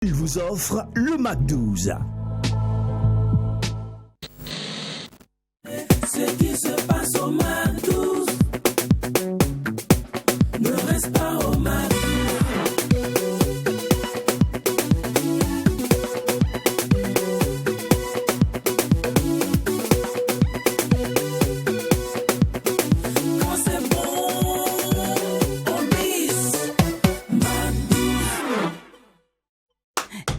Il vous offre le Mac 12. Ce qui se passe au Mac 12 ne reste pas au Mac 12. Quand c'est bon, on bise Mac 12.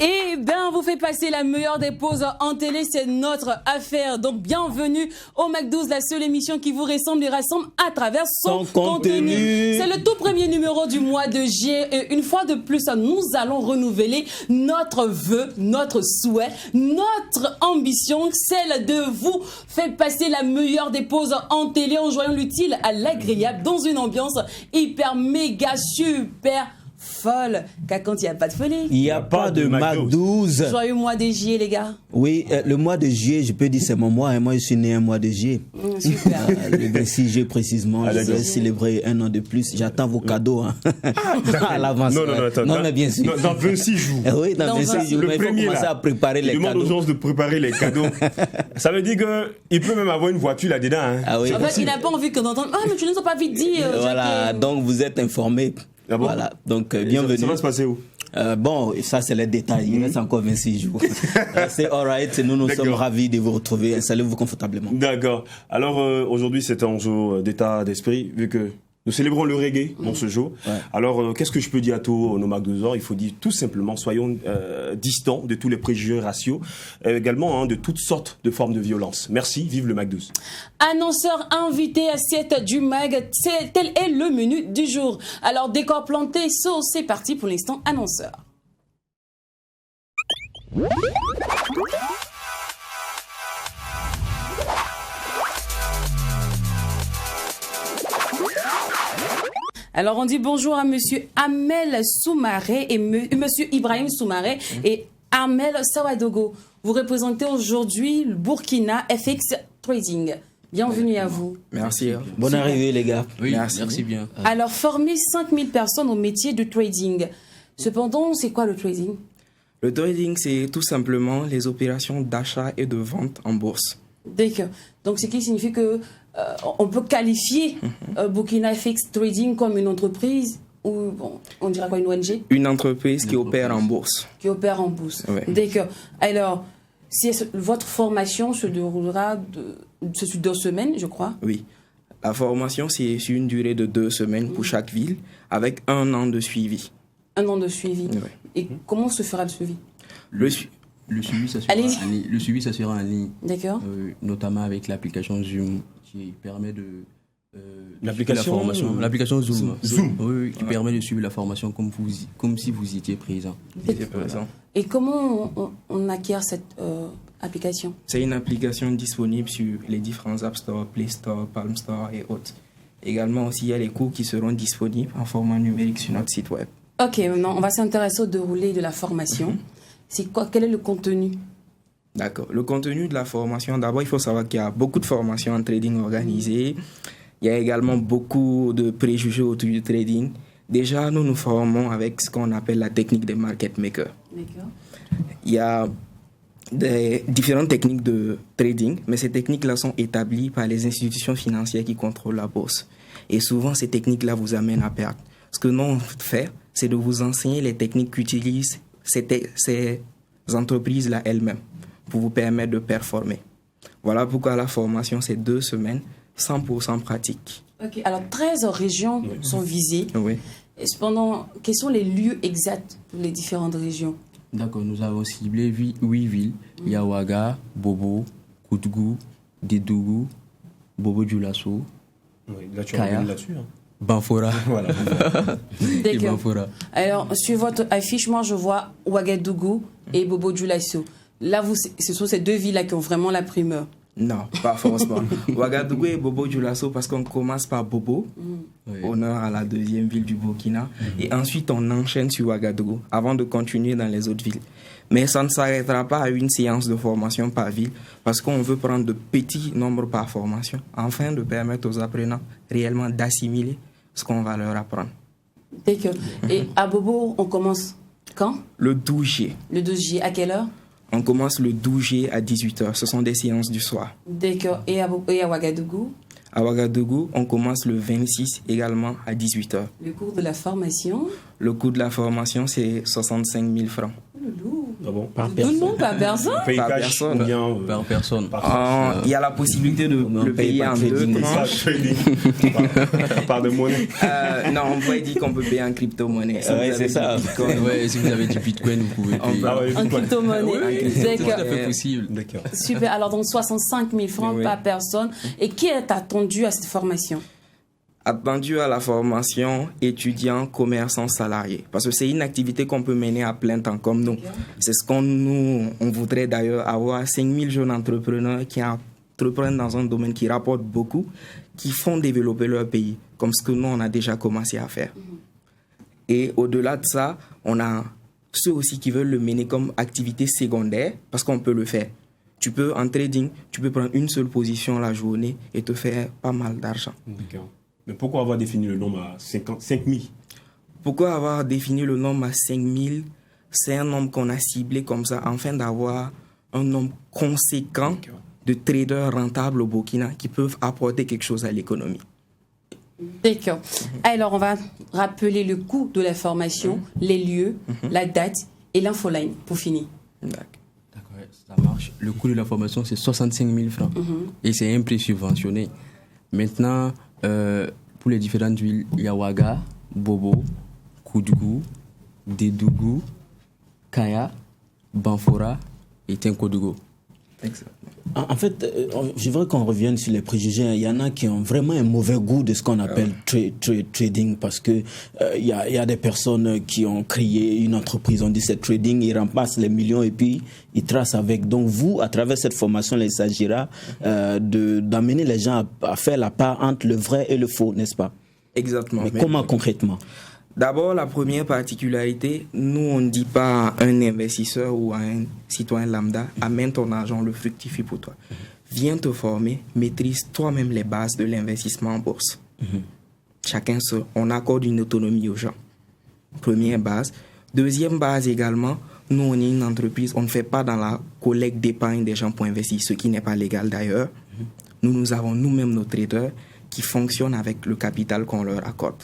Eh bien, vous fait passer la meilleure des pauses en télé, c'est notre affaire. Donc, bienvenue au Mac 12, la seule émission qui vous ressemble et rassemble à travers son contenu. C'est le tout premier numéro du mois de juillet. Et une fois de plus, nous allons renouveler notre vœu, notre souhait, notre ambition, celle de vous faire passer la meilleure des pauses en télé en joignant l'utile à l'agréable dans une ambiance hyper, méga, super folle, car quand il n'y a pas de folie. Il n'y a pas de Mac 12. Joyeux mois de juillet, les gars. Oui, le mois de juillet, je peux dire c'est mon mois. Hein. Moi, je suis né un mois de juillet. Super. Le 26 juillet précisément. Je vais célébrer un an de plus. J'attends vos cadeaux hein. À l'avance. Non, attends. Non, mais bien sûr. Dans 26 jours. Oui, dans 26 jours. Mais il faut commencer à préparer les cadeaux. Il demande aux gens de préparer les cadeaux. Ça veut dire qu'il peut même avoir une voiture là-dedans. Hein. Ah oui. En fait, il n'a pas envie qu'on entende. Ah, mais tu ne nous as pas vite dit. Voilà, donc vous êtes informés. Ah bon? Voilà, donc bienvenue. Ça va se passer où? Bon, ça c'est les détails, il reste encore 26 jours. C'est alright, nous sommes ravis de vous retrouver, installez-vous confortablement. D'accord. Alors aujourd'hui c'est un jour d'état d'esprit, vu que nous célébrons le reggae dans ce jour. Ouais. Alors qu'est-ce que je peux dire à tous nos Mac 12 heures? Il faut dire tout simplement, soyons distants de tous les préjugés raciaux, également de toutes sortes de formes de violence. Merci, vive le Mac 12. Annonceur invité à 7 du Mag, tel est le menu du jour. Alors décor planté, sauce, c'est parti pour l'instant annonceur. Alors on dit bonjour à monsieur Amel Soumaré et monsieur Ibrahim Soumaré et Amel Sawadogo. Vous représentez aujourd'hui le Burkina FX Trading. Bienvenue à vous. Merci. Bonne arrivée les gars. Oui, merci bien. Alors former 5000 personnes au métier du trading. Cependant, c'est quoi le trading? Le trading, c'est tout simplement les opérations d'achat et de vente en bourse. D'accord. Donc ce qui signifie que on peut qualifier Burkina FX Trading comme une entreprise ou bon, on dirait quoi, une ONG? Une entreprise qui opère en bourse. Qui opère en bourse. Ouais. D'accord. Alors, votre formation se déroulera sur 2 semaines, je crois. Oui. La formation, c'est sur une durée de 2 semaines pour chaque ville, avec 1 an de suivi. 1 an de suivi. Ouais. Et comment se fera le suivi? Le suivi, ça sera en ligne. D'accord. Notamment avec l'application Zoom qui permet de l'application la formation. L'application Zoom. Zoom. Oui, qui permet de suivre la formation comme si vous y étiez présent. Et comment on acquiert cette application? C'est une application disponible sur les différents App Store, Play Store, Palm Store et autres. Également aussi, il y a les cours qui seront disponibles en format numérique sur notre site web. Ok, maintenant on va s'intéresser au déroulé de la formation. Quel est le contenu? D'accord. Le contenu de la formation, d'abord, il faut savoir qu'il y a beaucoup de formations en trading organisées. Il y a également beaucoup de préjugés autour du trading. Déjà, nous nous formons avec ce qu'on appelle la technique des market makers. D'accord. Il y a des différentes techniques de trading, mais ces techniques-là sont établies par les institutions financières qui contrôlent la bourse. Et souvent, ces techniques-là vous amènent à perdre. Ce que nous, on fait, c'est de vous enseigner les techniques qu'utilisent ces entreprises-là elles-mêmes pour vous permettre de performer. Voilà pourquoi la formation, c'est 2 semaines, 100% pratique. Ok, alors 13 régions sont visées. Oui. Et cependant, quels sont les lieux exacts pour les différentes régions? D'accord, nous avons ciblé 8 villes. Il y a Ouaga, Bobo, Koutgou, Dédougou, Bobo Dioulasso, Là, tu Kaya, là-dessus. Hein. Banfora. Voilà. Et Banfora. Alors, sur votre affiche, moi, je vois Ouagadougou et Bobo Dioulasso. Là, ce sont ces 2 villes-là qui ont vraiment la primeur. Non, pas forcément. Ouagadougou et Bobo Dioulasso, parce qu'on commence par Bobo, honneur à la 2e ville du Burkina, et ensuite on enchaîne sur Ouagadougou, avant de continuer dans les autres villes. Mais ça ne s'arrêtera pas à une séance de formation par ville, parce qu'on veut prendre de petits nombres par formation, afin de permettre aux apprenants réellement d'assimiler ce qu'on va leur apprendre. Et à Bobo, on commence Quand? Le 12 juillet. Le 12 juillet, à quelle heure? On commence le 12 juillet à 18h. Ce sont des séances du soir. D'accord. Et à Ouagadougou? À Ouagadougou, on commence le 26 également à 18h. Le cours de la formation? Le coût de la formation, c'est 65 000 francs. Ah bon? Par Tout le monde, pas personne? On paye Par cash personne. ou bien Par personne. Il y a la possibilité de on le paye payer par en deux trading. tranches. Par de monnaie. Non, on peut dire qu'on peut payer en crypto-monnaie. Si Ouais, vous avez c'est du ça. Bitcoin, Ouais, si vous avez du Bitcoin, vous pouvez payer. Ah ouais, En crypto-monnaie. C'est tout à D'accord. fait possible. D'accord. Super. Alors, donc 65 000 francs Oui. par personne. Et qui est attendu à cette formation? Attendu à la formation étudiants, commerçants, salariés. Parce que c'est une activité qu'on peut mener à plein temps comme nous. C'est ce on voudrait d'ailleurs avoir 5000 jeunes entrepreneurs qui entreprennent dans un domaine qui rapporte beaucoup, qui font développer leur pays, comme ce que nous, on a déjà commencé à faire. Et au-delà de ça, on a ceux aussi qui veulent le mener comme activité secondaire, parce qu'on peut le faire. Tu peux, en trading, tu peux prendre une seule position la journée et te faire pas mal d'argent. D'accord. Mais pourquoi avoir défini le nombre à 5 000? Pourquoi avoir défini le nombre à 5000? C'est un nombre qu'on a ciblé comme ça, afin d'avoir un nombre conséquent de traders rentables au Burkina qui peuvent apporter quelque chose à l'économie. D'accord. Alors, on va rappeler le coût de la formation, les lieux, la date et l'infoline pour finir. D'accord. D'accord, ouais, ça marche. Le coût de la formation, c'est 65 000 francs. Et c'est un prix subventionné. Maintenant, pour les différentes villes, il y a Ouaga, Bobo, Koudgou, Dédougou, Kaya, Banfora et Tinkodougou. Exactement. En fait, je voudrais qu'on revienne sur les préjugés. Il y en a qui ont vraiment un mauvais goût de ce qu'on appelle trading, parce que il y a des personnes qui ont créé une entreprise, on dit c'est trading, ils ramassent les millions et puis ils tracent avec. Donc vous, à travers cette formation, il s'agira d'amener les gens à faire la part entre le vrai et le faux, n'est-ce pas? Exactement. Mais comment concrètement? D'abord, la première particularité, nous, on ne dit pas à un investisseur ou à un citoyen lambda, amène ton argent, le fructifie pour toi. Viens te former, maîtrise toi-même les bases de l'investissement en bourse. Chacun on accorde une autonomie aux gens. Première base. Deuxième base également, nous, on est une entreprise, on ne fait pas dans la collecte d'épargne des gens pour investir, ce qui n'est pas légal d'ailleurs. Nous avons nous-mêmes nos traders qui fonctionnent avec le capital qu'on leur accorde.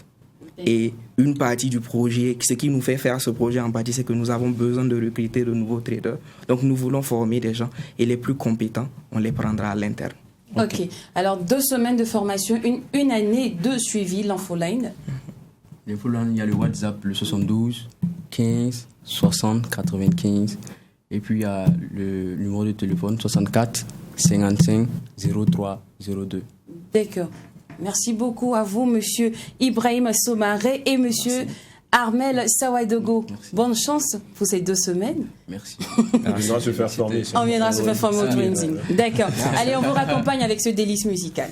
Et une partie du projet, ce qui nous fait faire ce projet en partie, c'est que nous avons besoin de recruter de nouveaux traders. Donc nous voulons former des gens et les plus compétents, on les prendra à l'interne. Ok. Alors, 2 semaines de formation, une année de suivi, l'infoline. L'infoline, il y a le WhatsApp, le 72 15 60 95. Et puis il y a le numéro de téléphone 64 55 03 02. D'accord. Merci beaucoup à vous, monsieur Ibrahim Soumaré et monsieur Armel Sawadogo. Bonne chance pour ces 2 semaines. Merci. On viendra se faire former. On viendra se faire former au trading. D'accord. Allez, on vous raccompagne avec ce délice musical.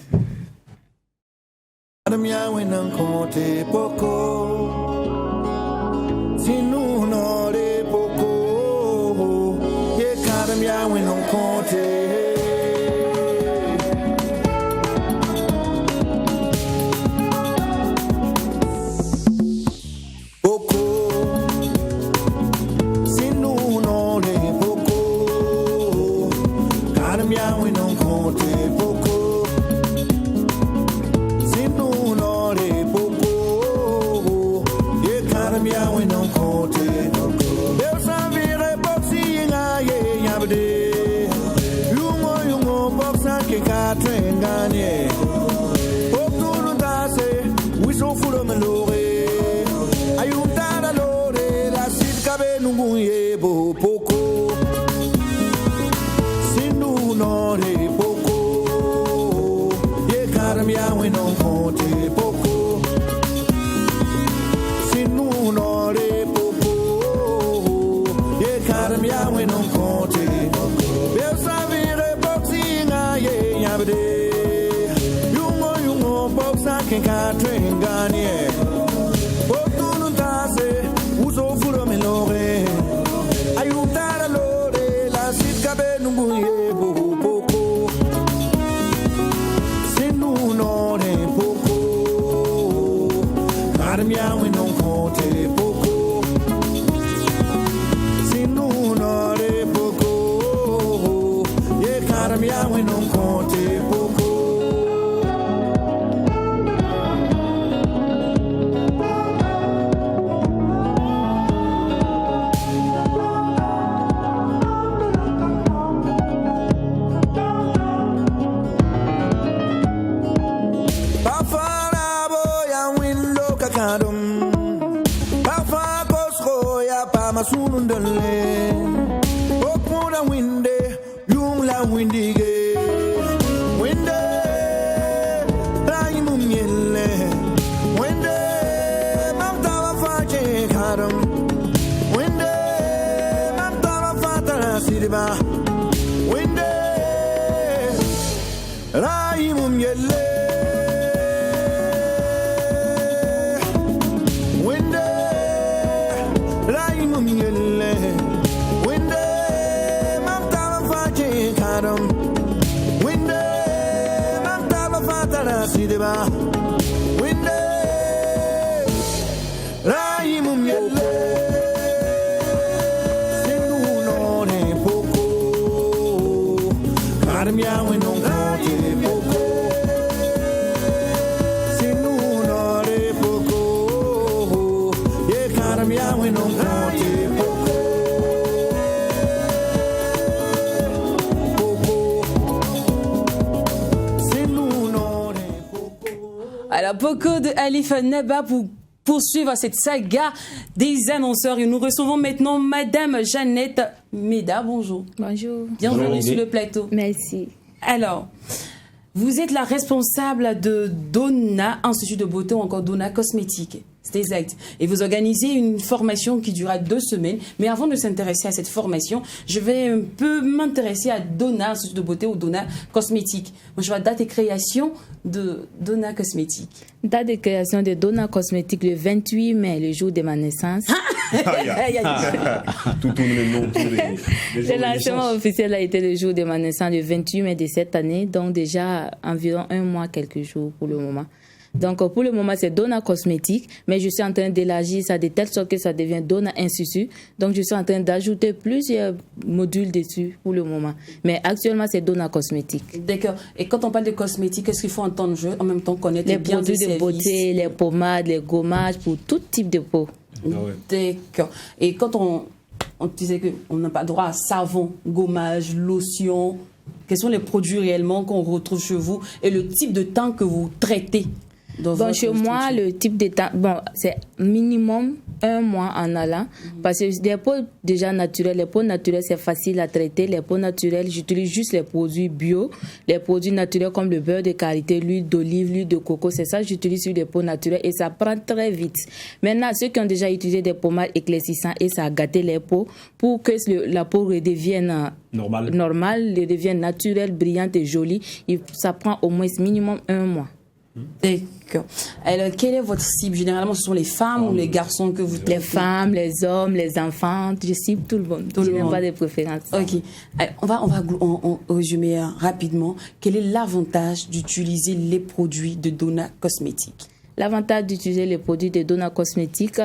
sunundale okuna winde yumla windige winde raimu miele winde mamtava faje karam winde mamtava fatara sirba winde raimu miele Alors, Poco de Alifa Naba pour poursuivre cette saga des annonceurs. Et nous recevons maintenant Madame Jeannette Meda. Bonjour. Bonjour. Bienvenue sur le plateau. Merci. Alors, vous êtes la responsable de Donna Institut de beauté ou encore Donna Cosmétique. C'est exact. Et vous organisez une formation qui durera 2 semaines. Mais avant de s'intéresser à cette formation, je vais un peu m'intéresser à Donna Institut de beauté ou Donna Cosmétique. Moi, je vois date de création de Donna Cosmétique. Date de création de Donna Cosmétique le 28 mai, le jour de ma naissance. Tout tourne le nom. Le lancement officiel a été le jour de ma naissance, le 28 mai de cette année. Donc déjà environ 1 mois, quelques jours pour le moment. Donc, pour le moment, c'est Donna Cosmétique, mais je suis en train d'élargir ça de telle sorte que ça devient Donna Institut. Donc, je suis en train d'ajouter plusieurs modules dessus pour le moment. Mais actuellement, c'est Donna Cosmétique. D'accord. Et quand on parle de cosmétique, qu'est-ce qu'il faut entendre en jeu, en même temps connaître les biens produits et de beauté, les pommades, les gommages pour tout type de peau. D'accord. Et quand on disait qu'on n'a pas droit à savon, gommage, lotion, quels sont les produits réellement qu'on retrouve chez vous et le type de temps que vous traitez? Bon, chez moi, le type de temps, bon, c'est minimum 1 mois en allant. Parce que les peaux déjà naturelles, les peaux naturelles, c'est facile à traiter. Les peaux naturelles, j'utilise juste les produits bio, les produits naturels comme le beurre de qualité, l'huile d'olive, l'huile de coco. C'est ça que j'utilise sur les peaux naturelles et ça prend très vite. Maintenant, ceux qui ont déjà utilisé des pommades éclaircissantes et ça a gâté les peaux pour que la peau redevienne normale, redevienne naturelle, brillante et jolie, ça prend au moins minimum 1 mois. D'accord. Alors, quelle est votre cible? Généralement, ce sont les femmes ou les garçons que vous Les femmes, les hommes, les enfants. Je cible tout le monde. Je n'ai pas de préférence. Ok. Alors, on va résumer rapidement. Quel est l'avantage d'utiliser les produits de Donna Cosmétique? L'avantage d'utiliser les produits de Donna Cosmétique,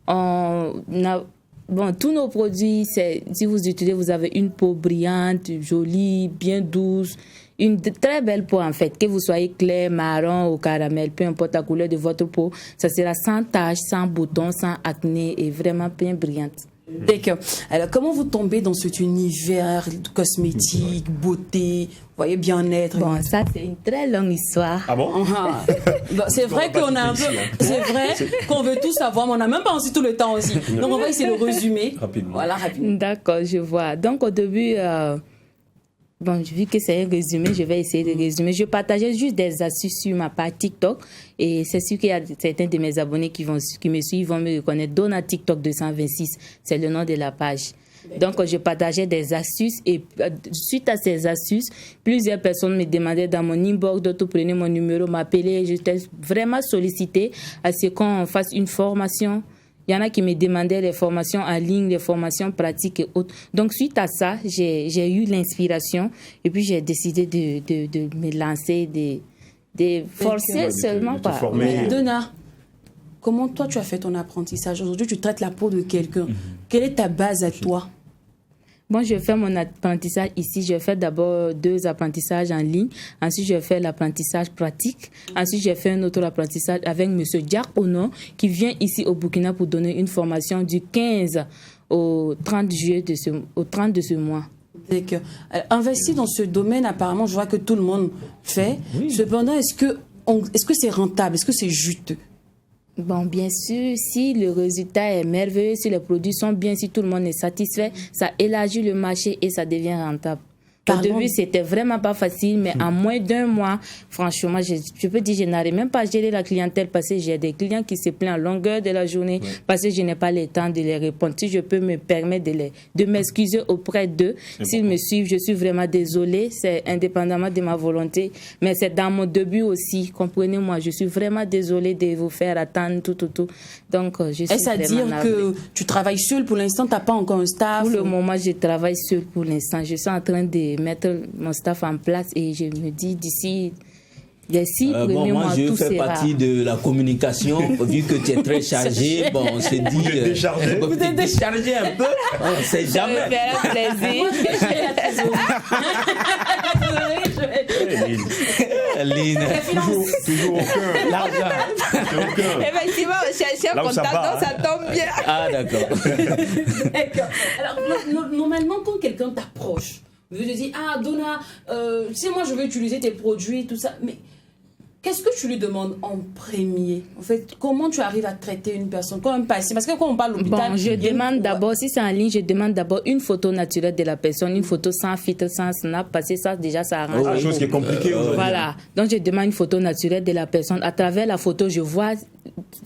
tous nos produits, si vous utilisez, vous avez une peau brillante, jolie, bien douce. Une très belle peau en fait, que vous soyez clair, marron ou caramel, peu importe la couleur de votre peau, ça sera sans taches, sans boutons, sans acné et vraiment bien brillante. D'accord. Alors, comment vous tombez dans cet univers cosmétique, beauté, vous voyez, bien-être? Bon, ça, c'est une très longue histoire. Ah bon? Bon, c'est vrai qu'on a un peu... C'est vrai qu'on veut tout savoir, mais on n'a même pas aussi tout le temps aussi. Donc, on va essayer de résumer. Rapidement. Voilà, rapidement. D'accord, je vois. Donc, au début... Bon, vu que c'est un résumé, je vais essayer de résumer. Je partageais juste des astuces sur ma page TikTok et c'est sûr qu'il y a certains de mes abonnés qui me suivent vont me reconnaître. Donna TikTok 226, c'est le nom de la page. Donc, je partageais des astuces et suite à ces astuces, plusieurs personnes me demandaient dans mon inbox, d'autres prenaient mon numéro, m'appelaient. J'étais vraiment sollicitée à ce qu'on fasse une formation. Il y en a qui me demandaient les formations en ligne, les formations pratiques et autres. Donc, suite à ça, j'ai eu l'inspiration et puis j'ai décidé de me lancer, de forcer seulement pas. Donna, comment toi tu as fait ton apprentissage? Aujourd'hui, tu traites la peau de quelqu'un. Quelle est ta base à toi? Bon, je fais mon apprentissage ici. Je fais d'abord 2 apprentissages en ligne. Ensuite, je fais l'apprentissage pratique. Ensuite, j'ai fait un autre apprentissage avec M. Jack Ono, qui vient ici au Burkina pour donner une formation du 15 au 30 juillet de ce mois. D'accord. Investir dans ce domaine, apparemment, je vois que tout le monde fait. Oui. Cependant, est-ce que c'est rentable? Est-ce que c'est juteux? Bon, bien sûr, si le résultat est merveilleux, si les produits sont bien, si tout le monde est satisfait, ça élargit le marché et ça devient rentable. Au début, c'était vraiment pas facile, mais en moins d'un mois, franchement, je peux dire, je n'arrive même pas à gérer la clientèle parce que j'ai des clients qui se plaignent à longueur de la journée parce que je n'ai pas le temps de les répondre. Si je peux me permettre de m'excuser auprès d'eux, s'ils me suivent, je suis vraiment désolée, c'est indépendamment de ma volonté, mais c'est dans mon début aussi, comprenez-moi, je suis vraiment désolée de vous faire attendre tout. Donc, je suis Est-ce à dire navrée. que tu travailles seul pour l'instant, tu n'as pas encore un staff? Pour le moment, je travaille seule pour l'instant. Je suis en train de mettre mon staff en place et je me dis d'ici les 6 premiers mois, je tout fais sera... partie de la communication. Vu que tu es très chargé, bon, on s'est dit... Vous êtes déchargé un peu. On ne sait Ça me jamais. fait un plaisir. Moi, je vais gérer la trésorerie. Lynn. Toujours au cœur. L'argent. Au cœur. Effectivement, on cherchait un Là où ça contact, va, donc ça tombe bien. Ah, d'accord. D'accord. Alors, normalement, quand quelqu'un t'approche, je te dis, ah, Donna, si moi je veux utiliser tes produits, tout ça, mais qu'est-ce que tu lui demandes en premier? En fait, comment tu arrives à traiter une personne comme un patient? Parce que quand on parle d'hôpital... Bon, je demande d'abord, si c'est en ligne, je demande d'abord une photo naturelle de la personne, une photo sans filtre, sans snap, parce que ça, déjà, ça arrange. La chose qui est compliquée aujourd'hui. Voilà. Donc, je demande une photo naturelle de la personne. À travers la photo, je vois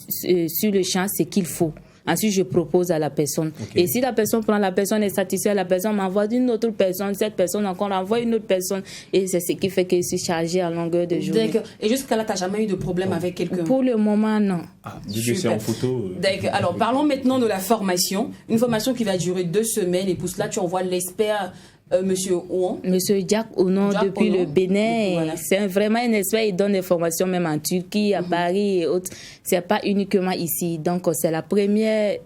sur le champ ce qu'il faut. Ensuite, je propose à la personne. Et si la personne prend, la personne est satisfaite, la personne m'envoie une autre personne, cette personne encore envoie une autre personne. Et c'est ce qui fait que je suis chargée à longueur de journée. D'accord. Et jusqu'à là, tu n'as jamais eu de problème avec quelqu'un? Pour le moment, non. Vu que c'est en photo. D'accord. Alors, parlons maintenant de la formation. Une formation qui va durer 2 semaines. Et pour cela, tu envoies l'expert, Monsieur Ouan. Monsieur Jack Onon, Jack depuis Onon. le Bénin, Voilà. c'est vraiment un expert. Il donne des formations même en Turquie, à Paris et autres. C'est pas uniquement ici. Donc, c'est la première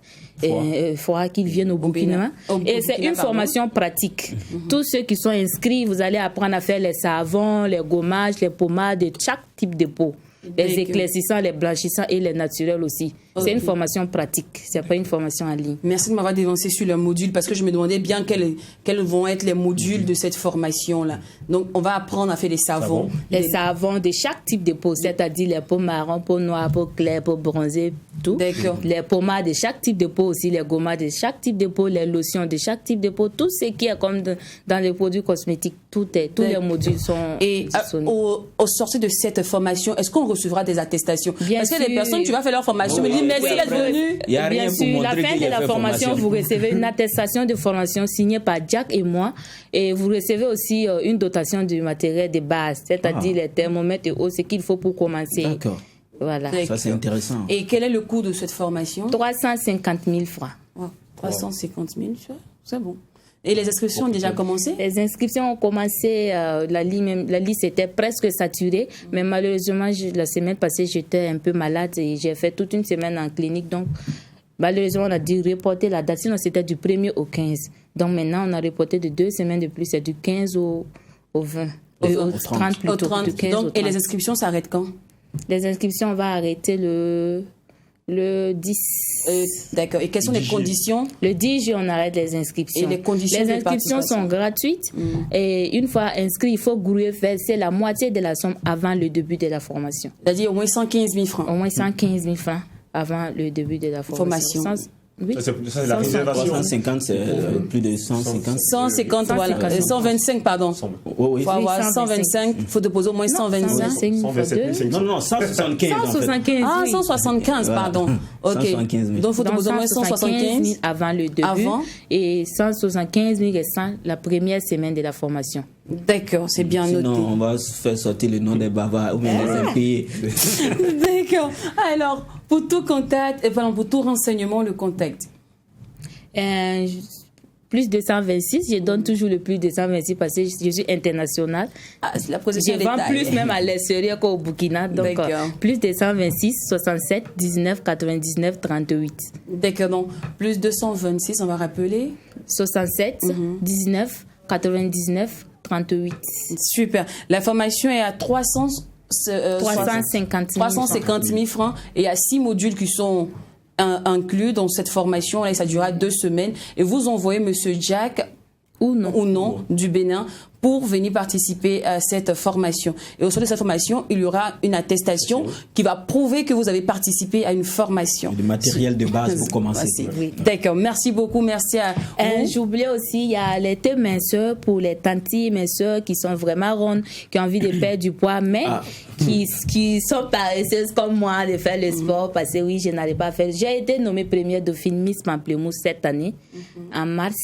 fois qu'ils viennent au Burkina. Et c'est une formation pratique. Tous ceux qui sont inscrits, vous allez apprendre à faire les savons, les gommages, les pommades de chaque type de peau. Les éclaircissants, les blanchissants et les naturels aussi. C'est une formation pratique, c'est pas une formation en ligne. Merci de m'avoir dévancé sur le module parce que je me demandais bien quels vont être les modules de cette formation-là. Donc, on va apprendre à faire des savons. Les savons de chaque type de peau, c'est-à-dire les peaux marron, peau noire, peau claire, peau bronzée, tout. D'accord. Les pommades de chaque type de peau aussi, les gommades de chaque type de peau, les lotions de chaque type de peau, tout ce qui est comme dans les produits cosmétiques, tous les modules sont Et disponibles. au sortir de cette formation, est-ce qu'on recevra des attestations? Bien Parce que les sûr. personnes, tu vas faire leur formation, me disent merci d'être venu. Il y a Bien rien pour sûr, la montrer fin qu'il de a la fait formation, vous recevez une attestation de formation signée par Jack et moi. Et vous recevez aussi une dotation du matériel de base, c'est-à-dire les thermomètres et autres, ce qu'il faut pour commencer. D'accord. Voilà. Ça, c'est intéressant. Et quel est le coût de cette formation? 350 000 francs. Ouais, 350 000, c'est bon. Et les inscriptions ont déjà commencé? Les inscriptions ont commencé, la liste était presque saturée, mais malheureusement, la semaine passée, j'étais un peu malade et j'ai fait toute une semaine en clinique. Donc, malheureusement, on a dû reporter la date, sinon c'était du 1er au 15. Donc maintenant, on a reporté de 2 semaines de plus, c'est du 15 au 20. Au 30 plutôt. Au 30. Du 15 Donc, au 30. et les inscriptions s'arrêtent quand? Les inscriptions, on va arrêter le 10. D'accord. Et quelles sont les conditions? Le 10 juillet, on arrête les inscriptions. Et les conditions Les de inscriptions sont gratuites. Et une fois inscrit, il faut verser la moitié de la somme avant le début de la formation. C'est-à-dire au moins 115 000 francs. Au moins 115 000 francs avant le début de la formation. Oui. Ça, c'est la réservation. 350, c'est plus de 150. 150, voilà. 125, pardon. Oui, Il faut avoir 125, il faut déposer au moins 125. 127 500. Non, 175 en fait. 175 Ah, oui. 175, pardon. Ok. 175 000. Donc, il faut Donc, déposer au moins 175 000 175. avant le début Avant. et 175 000 restant la première semaine de la formation. D'accord, c'est bien Sinon, noté. on va faire sortir le nom des bavards ou bien des impayés. D'accord. Alors, pour tout contact, pour tout renseignement, le contact. Plus 226, je donne toujours le plus 226 parce que je suis internationale. Ah, c'est la position Je vends détail. plus même à l'extérieur qu'au Burkina. Donc, D'accord. plus 226, 67, 19, 99, 38. D'accord, donc plus 226, on va rappeler. 67, 19, 99, 38. Super. La formation est à 350 000 francs et il y a 6 modules qui sont inclus dans cette formation. Là, ça durera 2 semaines. Et vous envoyez Monsieur Jack ou non du Bénin pour venir participer à cette formation. Et au sein de cette formation, il y aura une attestation qui va prouver que vous avez participé à une formation. Du matériel de base pour commencer. Oui. D'accord, merci beaucoup, merci à vous. J'oubliais aussi, il y a les thés minceurs pour les tantis minceurs qui sont vraiment rondes, qui ont envie de perdre du poids, mais qui sont paresseuses comme moi de faire le sport parce que oui, je n'allais pas faire. J'ai été nommée première dauphine Miss Pamplemousse cette année, en mars.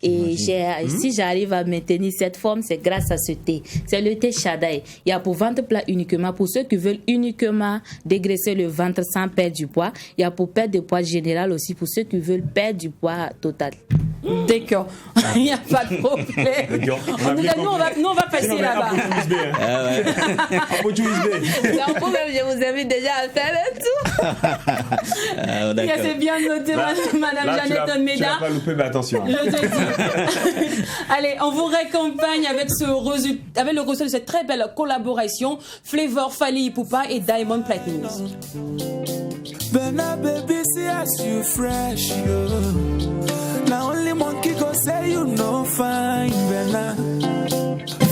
Et si j'arrive à maintenir cette forme, c'est grâce à ce thé. C'est le thé Shadai. Il y a pour ventre plat uniquement, pour ceux qui veulent uniquement dégraisser le ventre sans perdre du poids. Il y a pour perdre du poids général aussi, pour ceux qui veulent perdre du poids total. D'accord, il n'y a pas de problème. En tout cas, nous, on va passer là-bas. Donc, je vous invite déjà à faire un tour. C'est bien noté, Madame Jeannette Méda. Tu vas pas louper, mais attention. Je te dis. Allez, on vous raccompagne avec le résultat de cette très belle collaboration. Flavor, Fally Ipupa et Diamond Platnumz. Bena baby, see as you fresh, yo. Now only monkey go say you no fine, Bena.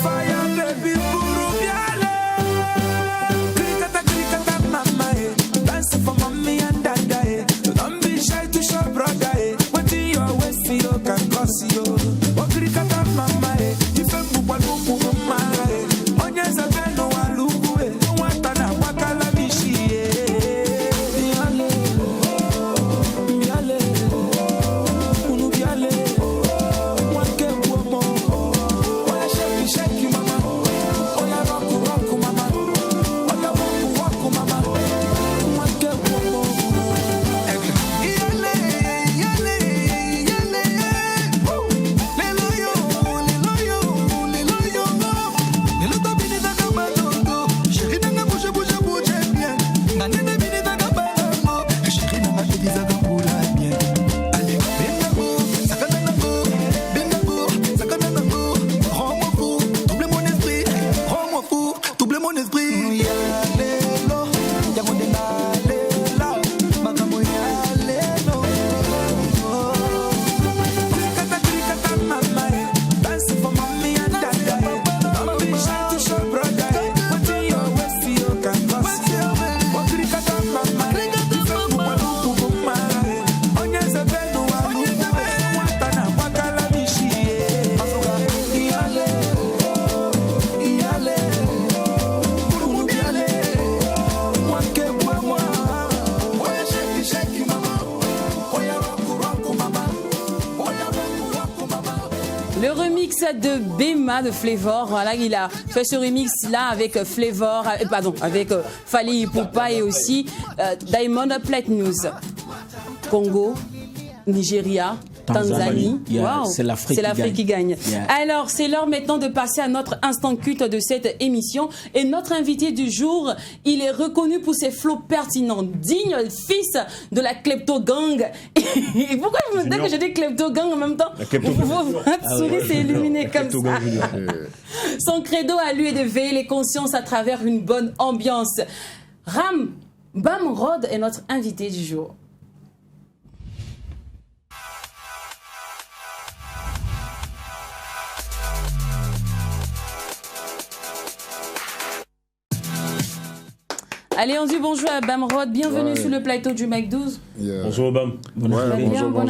Fire baby, buru biale. Krikata, mama, eh. Dance for mommy and dada, eh. Don't be shy to show brother, eh. What in your waist, you can cause you. Oh, krikata, mama, eh. You feel bubu, mama, eh. Onyes a beno alugu, eh. Watana, wakala bishi, eh. De Bema de Flavor, voilà, il a fait ce remix là avec Flavor, avec Fally Ipupa et aussi Diamond Platnumz. Congo, Nigeria, Tanzanie. Yeah, wow. C'est l'Afrique qui gagne. Yeah. Alors, c'est l'heure maintenant de passer à notre instant culte de cette émission. Et notre invité du jour, il est reconnu pour ses flots pertinents, digne fils de la klepto gang. Et pourquoi je me dis que j'ai dit klepto gang en même temps? Votre souris s'est illuminé comme ça. Son credo à lui est de veiller les consciences à travers une bonne ambiance. Ram Bamrod est notre invité du jour. Allez, on dit bonjour à Bamrod. Bienvenue sur le plateau du Mac 12. Yeah. Bonjour Bam. Bonne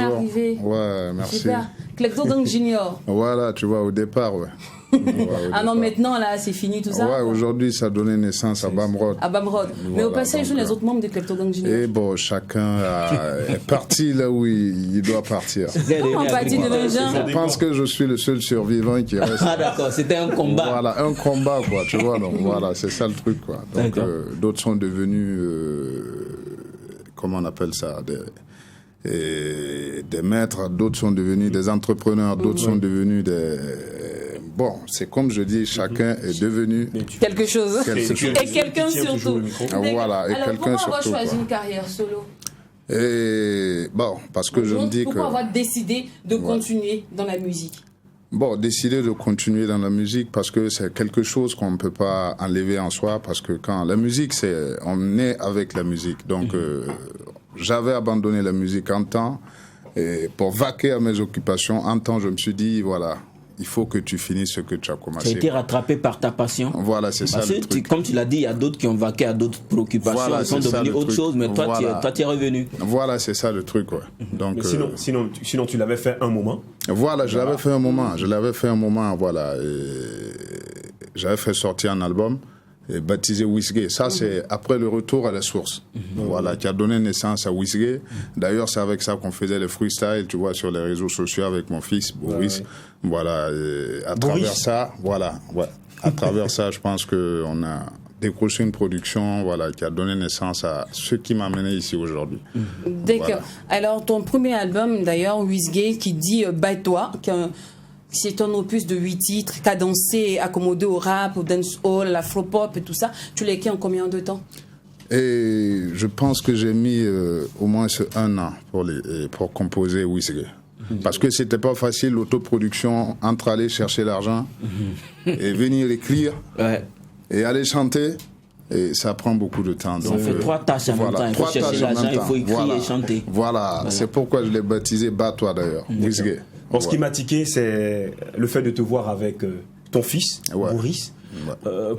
arrivée. Ouais, merci. Super. Klepto Gang Junior. Voilà, tu vois, au départ, ouais. Non, maintenant, là, c'est fini tout ça. Ouais, aujourd'hui, ça a donné naissance à Bamrod. À Bamrod. Mais au passage, sont les autres membres de Klepto Gang Junior. Et bon, chacun est parti là où il doit partir. Comment parti de gens? Je pense que je suis le seul survivant qui reste. Ah d'accord, c'était un combat. Voilà, un combat, quoi, tu vois. Donc voilà, c'est ça le truc, quoi. Donc d'autres sont devenus, comment on appelle ça, des maîtres, d'autres sont devenus des entrepreneurs, d'autres sont devenus des... Bon, c'est comme je dis, chacun est devenu quelque chose. Et quelqu'un surtout. Voilà, et alors, quelqu'un surtout. Pourquoi avoir choisi une carrière solo? Et bon, parce que je me dis que... Pourquoi avoir décidé de continuer dans la musique? Bon, décider de continuer dans la musique parce que c'est quelque chose qu'on ne peut pas enlever en soi, parce que quand la musique, on est avec la musique. Donc, j'avais abandonné la musique un temps, et pour vaquer à mes occupations, un temps, je me suis dit, voilà, il faut que tu finisses ce que tu as commencé. Tu as été rattrapé par ta passion. Voilà, c'est ça le truc. Comme tu l'as dit, il y a d'autres qui ont vaqué à d'autres préoccupations, Voilà, ils sont devenus autre chose, mais toi, tu es revenu. Voilà, c'est ça le truc, ouais. Donc, Mais sinon, tu l'avais fait un moment. Voilà, je l'avais fait un moment, voilà. Et j'avais fait sortir un album baptisé Wizgay. Ça, c'est après le retour à la source. Voilà, qui a donné naissance à Wizgay. D'ailleurs, c'est avec ça qu'on faisait les freestyles, tu vois, sur les réseaux sociaux avec mon fils, Boris. Voilà, et à travers ça, voilà, ouais. À travers ça, je pense qu'on a décroché une production, voilà, qui a donné naissance à ce qui m'a amené ici aujourd'hui. D'accord. Voilà. Alors, ton premier album, d'ailleurs, Wizgay, qui dit Bats-toi, c'est un opus de 8 titres, cadencé et accommodé au rap, au dancehall, à l'afropop et tout ça. Tu l'as écrit en combien de temps? Et je pense que j'ai mis au moins 1 an pour composer Wizgay. Parce que c'était pas facile, l'autoproduction, entre aller chercher l'argent et venir écrire et aller chanter. Et ça prend beaucoup de temps. Ça fait 3 tâches en même temps. Il faut chercher l'argent, il faut écrire et chanter. Voilà, c'est pourquoi je l'ai baptisé Bats-toi d'ailleurs, Wizgay. Ce qui m'a tiqué, c'est le fait de te voir avec ton fils, Boris.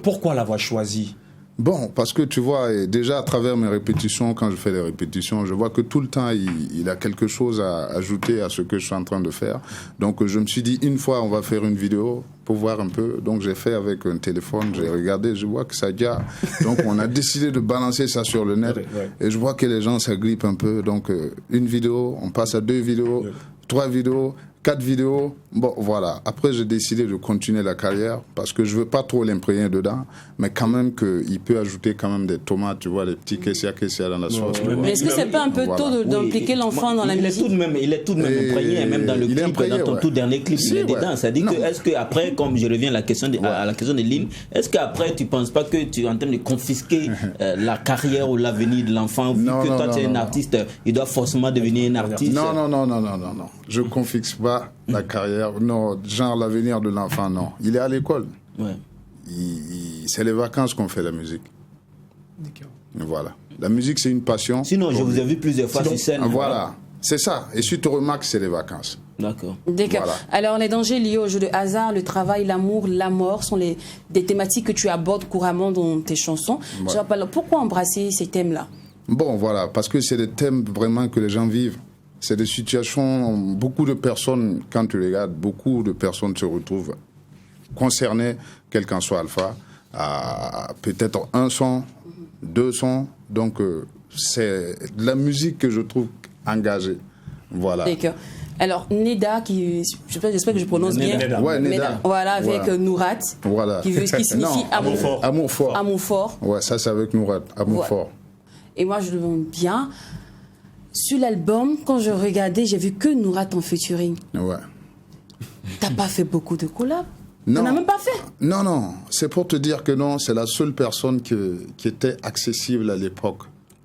Pourquoi l'avoir choisi? Bon, parce que tu vois, déjà à travers mes répétitions, quand je fais des répétitions, je vois que tout le temps, il a quelque chose à ajouter à ce que je suis en train de faire. Donc je me suis dit, une fois, on va faire une vidéo pour voir un peu. Donc j'ai fait avec un téléphone, j'ai regardé, je vois que ça gare. Donc on a décidé de balancer ça sur le net. Et je vois que les gens s'agrippent un peu. Donc une vidéo, on passe à 2 vidéos, 3 vidéos, 4 vidéos, bon voilà. Après j'ai décidé de continuer la carrière parce que je veux pas trop l'imprégner dedans, mais quand même qu'il peut ajouter quand même des tomates, tu vois, des petits kessia dans la sauce. Mais est-ce que c'est pas un peu tôt d'impliquer l'enfant dans la musique? Il est tout de même imprégné, même dans le clip, dans ton tout dernier clip, il est dedans. C'est-à-dire que est-ce qu'après, comme je reviens à la question de Lynn, est-ce qu'après tu penses pas que tu es en train de confisquer la carrière ou l'avenir de l'enfant, vu que toi tu es un artiste, il doit forcément devenir un artiste? Non, je confisque pas la carrière, non, genre l'avenir de l'enfant, non. Il est à l'école. C'est les vacances qu'on fait la musique. Voilà. La musique, c'est une passion. Sinon, je vous ai vu plusieurs fois sur scène. Voilà. C'est ça. Et si tu remarques, c'est les vacances. D'accord. Voilà. Alors, les dangers liés au jeu de hasard, le travail, l'amour, la mort sont des thématiques que tu abordes couramment dans tes chansons. Ouais. Pourquoi embrasser ces thèmes-là? Bon, voilà. Parce que c'est des thèmes vraiment que les gens vivent. C'est des situations, beaucoup de personnes, quand tu regardes, beaucoup de personnes se retrouvent concernées, quel qu'en soit Alpha, à peut-être 1 son, 2 sons. Donc, c'est de la musique que je trouve engagée. Voilà. D'accord. Alors, Neda, j'espère que je prononce bien. Neda. Voilà, avec Nourat, qui signifie amour fort. Amour fort. Amour fort. Ouais, ça c'est avec Nourat, amour fort. Et moi, je le vends bien. Sur l'album, quand je regardais, j'ai vu que Nourat en featuring. Ouais. T'as pas fait beaucoup de collabs? Non. T'en as même pas fait? Non. C'est pour te dire que non, c'est la seule personne qui était accessible à l'époque.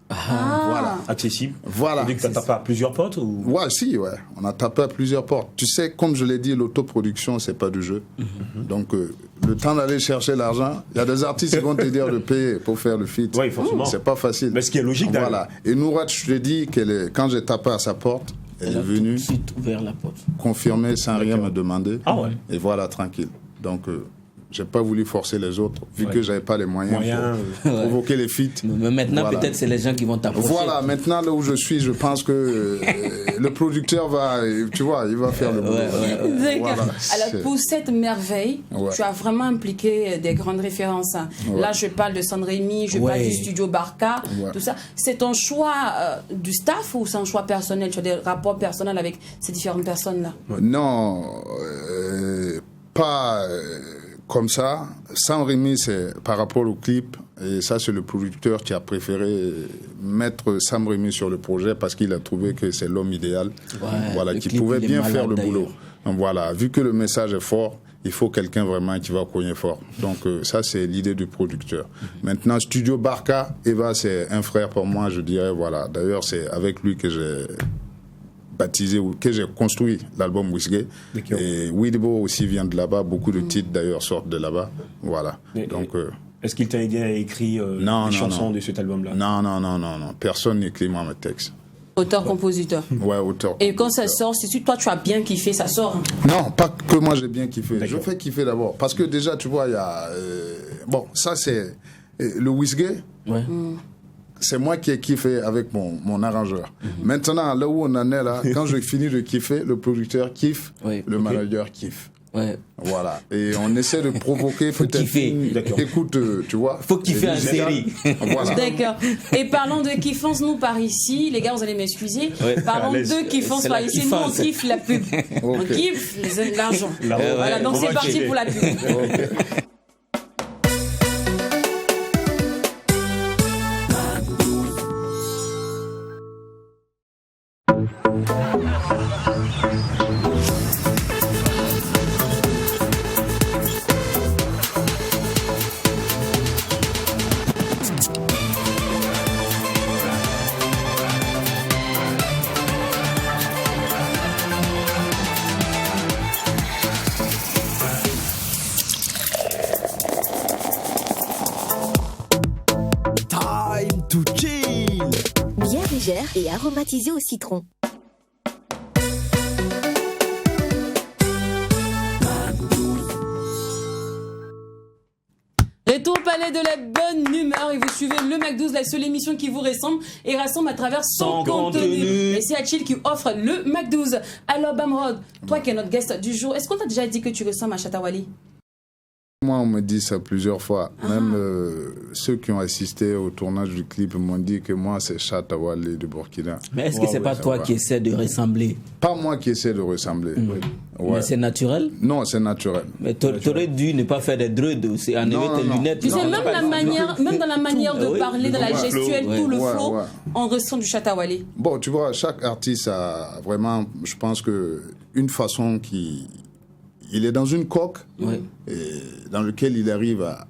Voilà. Accessible. Voilà. Tu dis que tu as tapé à plusieurs portes ou... Ouais. On a tapé à plusieurs portes. Tu sais, comme je l'ai dit, l'autoproduction, c'est pas du jeu. Donc, le temps d'aller chercher l'argent, il y a des artistes qui vont te dire de payer pour faire le feat. Oui, forcément. C'est pas facile. Mais ce qui est logique, voilà. Et Nourat, je te dis quand j'ai tapé à sa porte, elle est venue tout de suite ouvert la porte, confirmer sans rien me demander. Ah ouais. Et voilà, tranquille. Donc, j'ai pas voulu forcer les autres, vu que j'avais pas les moyens pour provoquer les feats. Mais maintenant, peut-être c'est les gens qui vont t'approcher. Voilà, maintenant là où je suis, je pense que le producteur va, tu vois, il va faire le boulot. Voilà. Alors pour cette merveille, tu as vraiment impliqué des grandes références. Là, je parle de San Rémy, je parle du studio Barca, tout ça. C'est un choix du staff ou c'est un choix personnel? Tu as des rapports personnels avec ces différentes personnes-là? Non, pas comme ça. San Rémy, c'est par rapport au clip, et ça c'est le producteur qui a préféré mettre Sam Rémy sur le projet parce qu'il a trouvé que c'est l'homme idéal, qui pouvait bien faire le boulot. Donc voilà, vu que le message est fort, il faut quelqu'un vraiment qui va cogner fort. Donc ça c'est l'idée du producteur. Maintenant, Studio Barca, Eva c'est un frère pour moi, je dirais, voilà. D'ailleurs c'est avec lui que j'ai baptisé, que j'ai construit l'album Wizgay. Et Widibo aussi vient de là-bas, beaucoup de titres d'ailleurs sortent de là-bas. Voilà. Donc, est-ce qu'il t'a aidé à écrire les chansons de cet album-là? Non. Personne n'écrit moi mes textes. Auteur-compositeur. Ouais, auteur. Et quand ça sort, si toi tu as bien kiffé, ça sort. Non, pas que moi j'ai bien kiffé. Je fais kiffer d'abord. Parce que déjà, tu vois, il y a... bon, ça c'est... le whisky, c'est moi qui ai kiffé avec mon arrangeur. Maintenant, là où on en est là, quand je finis de kiffer, le producteur kiffe, le manager kiffe. Ouais. Voilà. Et on essaie de provoquer peut-être... kiffer. Écoute, tu vois... Faut kiffer en série. Voilà. D'accord. Et parlons de kiffance, nous par ici, les gars, vous allez m'excuser. Parlons de kiffance C'est par la ici. Nous, on kiffance. kiffe la pub. On kiffe l'argent. Voilà, donc on c'est va parti kiffer. pour la pub. Time to chill. Bien légère et aromatisée au citron. Retour au palais de la bonne humeur et vous suivez le Mac12, la seule émission qui vous ressemble et rassemble à travers son contenu. Et c'est Achille qui offre le Mac12. Alors Bamrod, toi qui es notre guest du jour, est-ce qu'on t'a déjà dit que tu ressembles à Shatta Wally? Moi, on me dit ça plusieurs fois. Même ceux qui ont assisté au tournage du clip m'ont dit que moi, c'est Shatta Wally de Burkina. Mais est-ce que c'est pas toi qui essaie de ressembler? Pas moi qui essaie de ressembler. Ouais. Mais c'est naturel? Non, c'est naturel. Mais t'aurais dû ne pas faire des druids, c'est enlever Non, tes non. lunettes. Tu sais, même dans la manière de Oui, parler, dans la gestuelle, tout le Ouais, flow, ouais. on ressent du Shatta Wally. Bon, tu vois, chaque artiste a vraiment, je pense que une façon qui... Il est dans une coque et dans lequel il arrive à,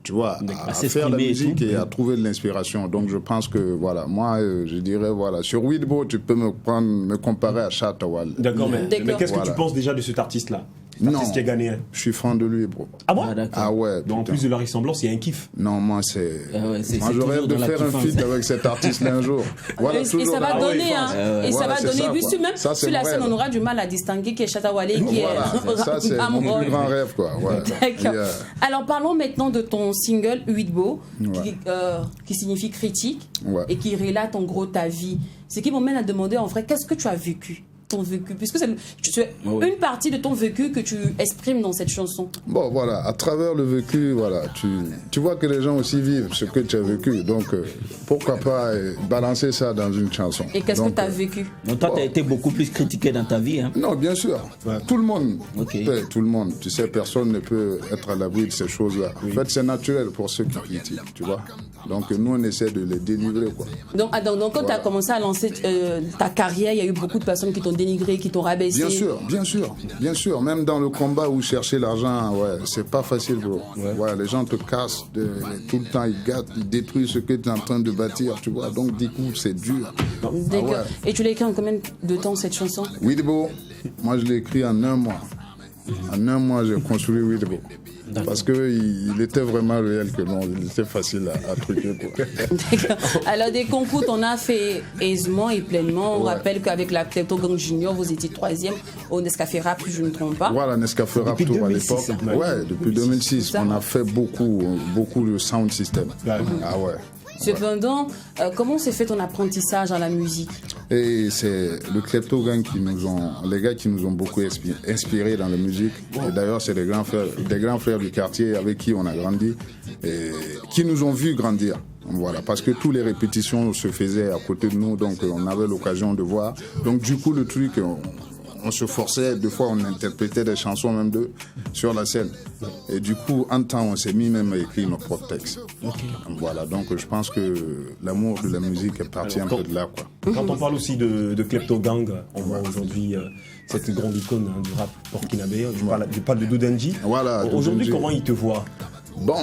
tu vois, à faire la musique et à trouver de l'inspiration. Donc je pense que, voilà, moi, je dirais, voilà, sur Widbo, tu peux me comparer à Shatta Wally. D'accord, mais qu'est-ce que Voilà. tu penses déjà de cet artiste-là? Cet artiste qui est ghanéen. Je suis fan de lui, bro. Ah bon? Ah ouais. Donc en putain. plus de la ressemblance, il y a un kiff. Non, moi, c'est. ouais, c'est moi, je toujours rêve de dans la faire un kiffance. feat avec cet artiste-là un jour. Voilà, Et toujours ça va dans la donner, kiffance. hein. Et ça Voilà, va c'est donner. ça, Puis quoi. sur même Ça, c'est sur la mon scène, rêve. on aura du mal à distinguer qui est Shatta Wally et qui Voilà, ça, c'est mon Bamrod. plus grand rêve, quoi. Ouais. D'accord. Yeah. Alors parlons maintenant de ton single Huitbo, qui signifie critique et qui relate en gros ta vie. Ce qui m'amène à demander en vrai, qu'est-ce que tu as vécu? Ton vécu, puisque c'est une partie de ton vécu que tu exprimes dans cette chanson. Bon, voilà, à travers le vécu, voilà, tu vois que les gens aussi vivent ce que tu as vécu. Donc, pourquoi pas balancer ça dans une chanson. Et qu'est-ce que Donc, tu as vécu? Donc toi, tu as été beaucoup plus critiqué dans ta vie. Hein? Non, bien sûr. Tout le monde. Ok. Tout le monde. Tu sais, personne ne peut être à l'abri de ces choses-là. En fait, c'est naturel pour ceux qui critiquent, tu vois. Donc, nous, on essaie de les délivrer, quoi. Donc quand tu as commencé à lancer ta carrière, il y a eu beaucoup de personnes qui t'ont dénigré, qui t'ont rabaissé. Bien sûr. Même dans le combat où chercher l'argent, ouais, c'est pas facile, bro. Ouais, les gens te cassent tout le temps, ils gâtent, ils détruisent ce que tu es en train de bâtir, tu vois. Donc, du coup, c'est dur. D'accord. Ouais. Et tu l'as écrit en combien de temps cette chanson? Widbo, moi, je l'ai écrit en 1 mois. En 1 mois, j'ai construit Widbo. Parce qu'il était vraiment réel que non, il était facile à truquer, quoi. D'accord. Alors, des concours, on a fait aisément et pleinement. On rappelle qu'avec la Klepto Gang Junior, vous étiez 3e au Nescafé Rap, si je ne me trompe pas. Voilà, Nescafé Rap Tour à l'époque. Ouais, depuis 2006. Ça. On a fait beaucoup de sound system. Ah ouais. Cependant, comment s'est fait ton apprentissage dans la musique? Et c'est le Klepto Gang les gars qui nous ont beaucoup inspirés dans la musique. Et d'ailleurs, c'est des grands frères du quartier avec qui on a grandi et qui nous ont vus grandir. Voilà, parce que toutes les répétitions se faisaient à côté de nous, donc on avait l'occasion de voir. Donc du coup, le truc, on se forçait, des fois on interprétait des chansons même d'eux sur la scène. Et du coup, en temps, on s'est mis même à écrire nos propres textes. Voilà, donc je pense que l'amour de la musique est parti un peu de là, quoi. Quand on parle aussi de Klepto Gang, on voit aujourd'hui cette grande icône du rap burkinabé. Je parle de Doudenji. Voilà. Aujourd'hui, Doudenji. comment il te voit? Bon,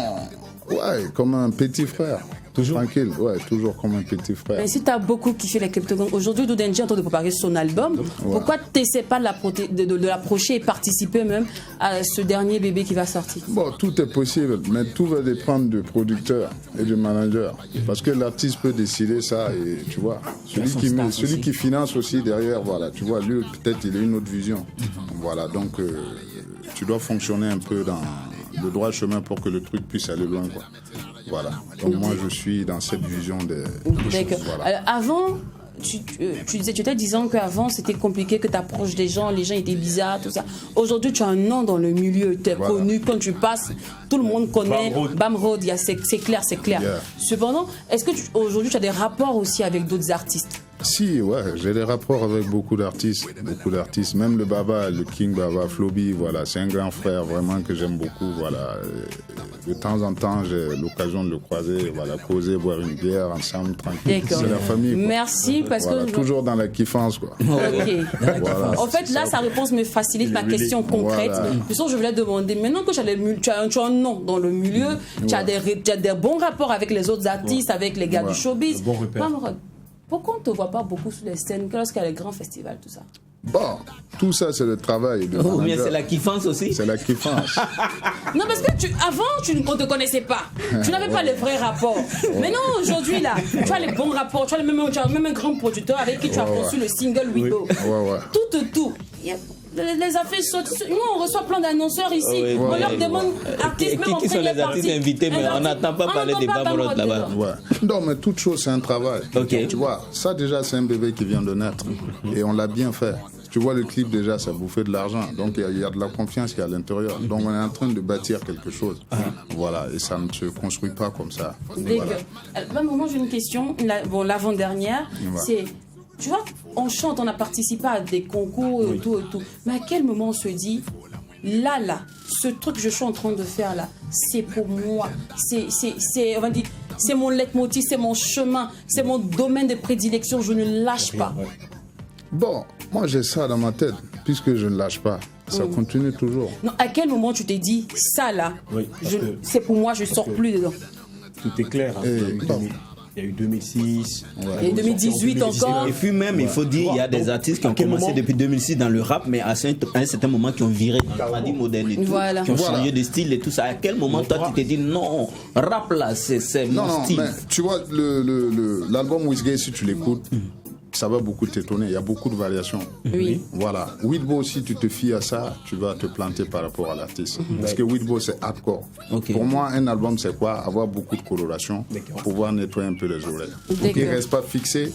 ouais, comme un petit frère. Toujours. Tranquille, ouais, toujours comme un petit frère. Mais si tu as beaucoup kiffé les Kleptogons, aujourd'hui, Doudenji est en train de préparer son album. Pourquoi tu n'essaies pas de l'approcher et participer même à ce dernier bébé qui va sortir? Bon, tout est possible, mais tout va dépendre du producteur et du manager. Parce que l'artiste peut décider ça et tu vois, celui qui finance aussi derrière, voilà, tu vois, lui, peut-être il a une autre vision. Voilà, donc tu dois fonctionner un peu dans le droit chemin pour que le truc puisse aller loin, quoi. Voilà. Donc moi, je suis dans cette vision des choses, voilà. Avant, tu étais disant qu'avant c'était compliqué, que tu approches des gens, les gens étaient bizarres, tout ça. Aujourd'hui, tu as un nom dans le milieu, tu es connu, quand tu passes, tout le monde connaît. Bamroad, c'est clair, c'est clair. Yeah. Cependant, est-ce que aujourd'hui tu as des rapports aussi avec d'autres artistes? Si, ouais, j'ai des rapports avec beaucoup d'artistes, même le Baba, le King Baba, Floby, voilà, c'est un grand frère vraiment que j'aime beaucoup, voilà. De temps en temps, j'ai l'occasion de le croiser, voilà, causer, boire une bière ensemble, tranquille. C'est la famille, quoi. Merci, parce voilà, que... toujours dans la kiffance, quoi. Ok. Voilà, en fait, là, sa réponse me facilite ma question concrète. Voilà. Je voulais demander, maintenant que tu as un nom dans le milieu, tu as des bons rapports avec les autres artistes, avec les gars du showbiz. Bon repère. Pourquoi on ne te voit pas beaucoup sur les scènes lorsqu'il y a les grands festivals, tout ça? Bon, tout ça, c'est le travail. Ou bien c'est la kiffance aussi? C'est la kiffance. Non, parce que avant, on ne te connaissait pas. Tu n'avais pas les vrais rapports. Maintenant, aujourd'hui, là, tu as les bons rapports. Tu as même un grand producteur avec qui tu as conçu le single Widow. Tout. Les affaires sautent. Nous, on reçoit plein d'annonceurs ici. On leur demande artistes, même qui sont les artistes invités, mais on n'entend pas parler des Bamroad là-bas. Ouais. Non, mais toute chose, c'est un travail. Okay. Tu vois, ça déjà, c'est un bébé qui vient de naître. Et on l'a bien fait. Tu vois, le clip déjà, ça bouffait de l'argent. Donc, il y a de la confiance qui est à l'intérieur. Donc, on est en train de bâtir quelque chose. Voilà, et ça ne se construit pas comme ça. Voilà. Moi, j'ai une question. L'avant-dernière, c'est... Tu vois, on chante, on a participé à des concours et tout. Mais à quel moment on se dit, là, ce truc que je suis en train de faire là, c'est pour moi. On va dire, c'est mon leitmotiv, c'est mon chemin, c'est mon domaine de prédilection, je ne lâche pas. Bon, moi j'ai ça dans ma tête, puisque je ne lâche pas. Ça continue toujours. Non, à quel moment tu t'es dit, ça là, c'est pour moi, je ne sors plus dedans? Tout est clair. Il y a eu 2006. Et 2018 encore. Et puis même, il faut dire, il y a des artistes qui ont commencé depuis 2006 dans le rap, mais à un certain moment qui ont viré paradis moderne et tout, qui ont changé de style et tout ça. À quel moment toi tu t'es dit non, rap là, c'est mon style? Mais, tu vois, l'album Wizgay, si tu l'écoutes, ça va beaucoup t'étonner. Il y a beaucoup de variations. Oui. Voilà. Widbo, si tu te fies à ça, tu vas te planter par rapport à l'artiste. Parce que Widbo, c'est hardcore. Okay. Pour moi, un album, c'est quoi? Avoir beaucoup de coloration, pouvoir nettoyer un peu les oreilles. Il ne reste pas fixé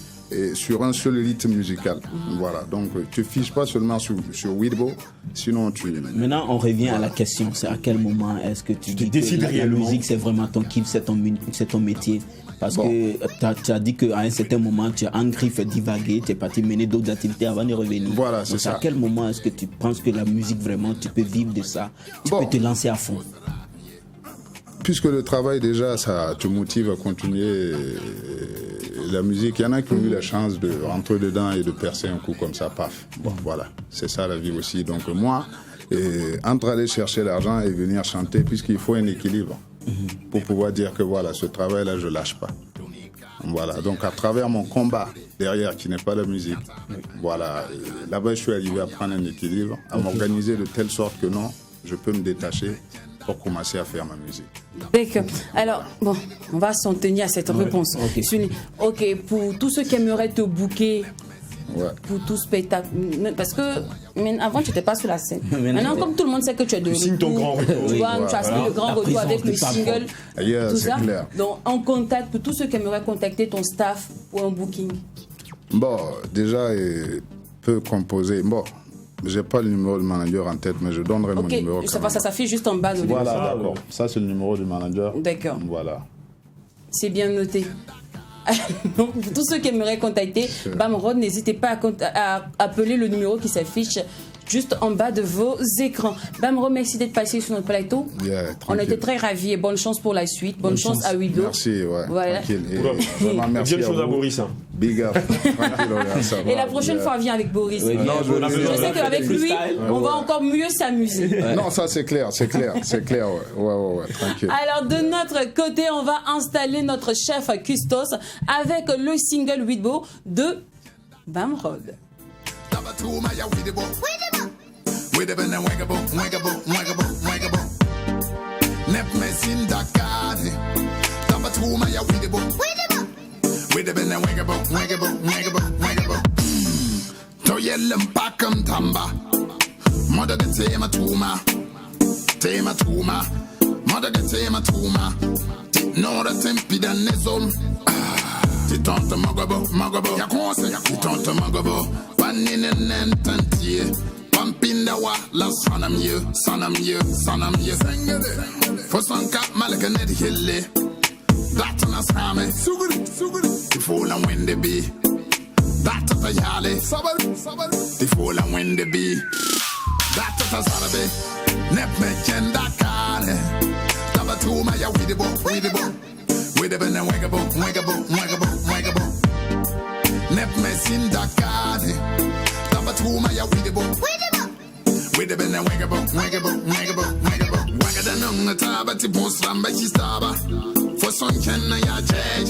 sur un seul rythme musical. Voilà. Donc, tu ne te fiches pas seulement sur Widbo, sinon tu... Maintenant, on revient à la question. C'est à quel moment est-ce que tu dis que la musique, c'est vraiment ton kiff, c'est ton métier? Parce que tu as dit qu'à un certain moment, tu as engri, fait divaguer, tu es parti mener d'autres activités avant de revenir. Voilà, c'est ça. À quel moment est-ce que tu penses que la musique, vraiment, tu peux vivre de ça? Tu peux te lancer à fond? Puisque le travail, déjà, ça te motive à continuer la musique. Il y en a qui ont eu la chance de rentrer dedans et de percer un coup comme ça, paf. Bon, voilà, c'est ça la vie aussi. Donc moi, entre aller chercher l'argent et venir chanter, puisqu'il faut un équilibre. Pour pouvoir dire que voilà, ce travail-là, je ne lâche pas. Voilà, donc à travers mon combat derrière, qui n'est pas la musique, voilà, là-bas, je suis arrivé à prendre un équilibre, à m'organiser de telle sorte que non, je peux me détacher pour commencer à faire ma musique. Alors, bon, on va s'en tenir à cette réponse. Ok, pour tous ceux qui aimeraient te booker, pour tout spectacle, parce que avant tu n'étais pas sur la scène. Maintenant, comme tout le monde sait que tu es de retour, ton grand retour. Tu as fait le grand retour avec le single, tout ça. Clair. Donc, en contact, pour tous ceux qui aimeraient contacter ton staff pour un booking. Bon, déjà, il peut composer. Bon, j'ai pas le numéro du manager en tête, mais je donnerai mon numéro. Ça s'affiche juste en bas de Voilà, d'accord. Ça, c'est le numéro du manager. D'accord. Voilà. C'est bien noté. Donc, pour tous ceux qui aimeraient contacter Bamroad, n'hésitez pas à appeler le numéro qui s'affiche juste en bas de vos écrans. Bamroad, merci d'être passé sur notre plateau. On était très ravis et bonne chance pour la suite. Bonne chance à Widow. Merci, voilà. Tranquille. Et vraiment, merci à vous. À Boris, hein. Big up. Tranquille, regarde, ça Et va. la prochaine fois, viens avec Boris. Oui, Non, Je sais qu'avec lui, on va encore mieux s'amuser. Non, ça c'est clair, ouais, tranquille. Alors de notre côté, on va installer notre chef Custos avec le single Widbo de Bamrod. Ti tonto magabo, ya konse, ti tonto magabo. Panine nentantie, pampinda wa la sanam ye. Fosanka malaka ned hille, datana same. Suguri, ti fola wende bi. Datata yale, ti fola wende bi. Datata sarabe, nep me kenda kare. Tabatuma ya widibo. With a banana wagabo. Nep mesin dakade. Tabatuma ya widibo. With a banana wagabo. Wagadan on the tabati bonsamba chistaba. For son kenna ya jay.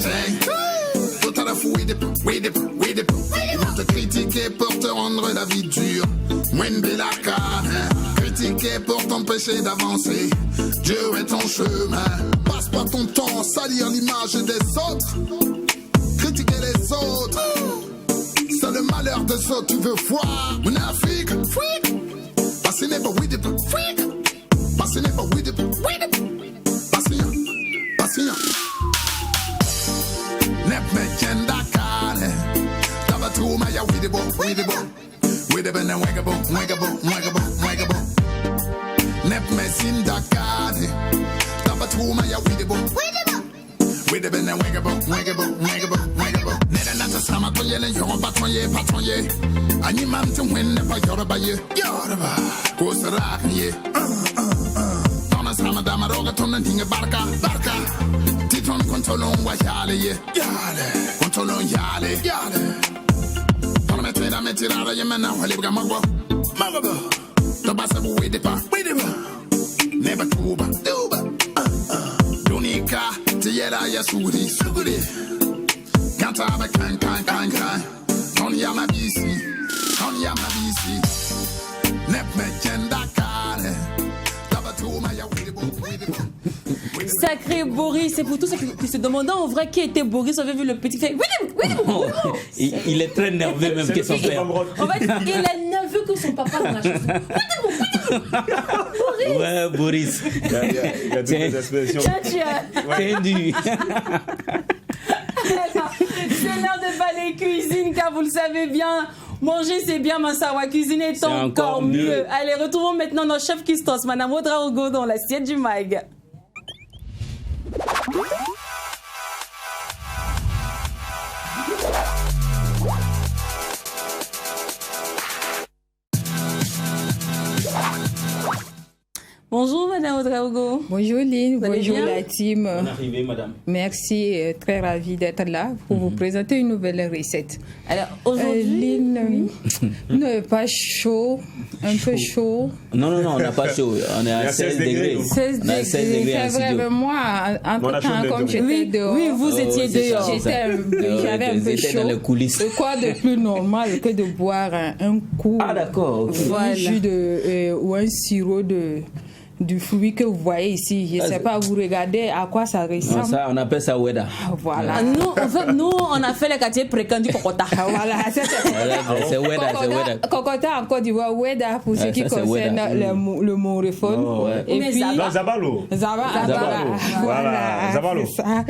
Totala fou with it. Ils vont te critiquer pour te rendre la vie dure. Mwende la canne. Critiquer pour t'empêcher d'avancer. Dieu est ton chemin. Passe pas ton temps à salir l'image des autres. Critiquer les autres. C'est le malheur de ceux tu veux voir. Mon Afrique, freak. Passionné par with it, freak. Passionné par with it. Passion. Nep me kenda kane. Tabatuma ya with it. With a banana wagabo. Nep me sindakade. Tabatuma ya widibo. With a banana wagabo. Neda nata sama to yele yon patonye. Animam to win never yoruba ye. Kosara ye. Tona sama damaroga tona dinga barka. Titon kontolon wa yale. Kontolon yale. Tona metira yemena walibga magbo. Tabasa widipa. Never tuba. Dunika, Tiera Yasuri, Suguri. Cantava can. Tony Yamabisi. Nep me kenda kane. Tabatuma ya widibo. Sacré Boris, c'est pour tous ceux qui se demandaient en vrai qui était Boris. On avait vu le petit fait. Il est très nerveux même que son père. En fait, il est nerveux que son papa dans la chanson. Boris. Ouais, Boris. Il y a des expressions. Tendu. C'est l'heure de parler cuisine, car vous le savez bien, manger c'est bien, Massawa. Cuisiner est encore mieux. Allez, retrouvons maintenant notre chef Custos, Madame Ouedraogo, dans l'assiette du MAG. Bonjour Madame Ouedraogo. Bonjour Lynn, bonjour bien? la team. Bonne arrivée, madame. Merci, très ravie d'être là pour vous présenter une nouvelle recette. Alors aujourd'hui, Lynn, vous n'avez pas chaud, un peu chaud. Non, on n'a pas chaud. On est à 16 degrés. 16 On est à 16 degrés degrés, en c'est vrai, studio. mais moi, entre-temps, comme j'étais dehors, oui, vous étiez dehors. J'avais un peu J'étais chaud. dans les coulisses. Et quoi de plus normal que de boire un coup, Ah, d'accord. Ok. un jus ou un sirop du fruit que vous voyez ici. Je ne sais pas, vous regardez à quoi ça ressemble. Non, ça, on appelle ça Weda. Voilà. Nous, on a fait les quartiers précaires du Kokota. Voilà, c'est C'est Weda. Kokota en Côte d'Ivoire, Weda pour ce qui ça, c'est concerne Weda. le moréphone. Oh, ouais. Et Mais puis, Non, Zabalo. Zabalo. Voilà, Zabalo. C'est ça.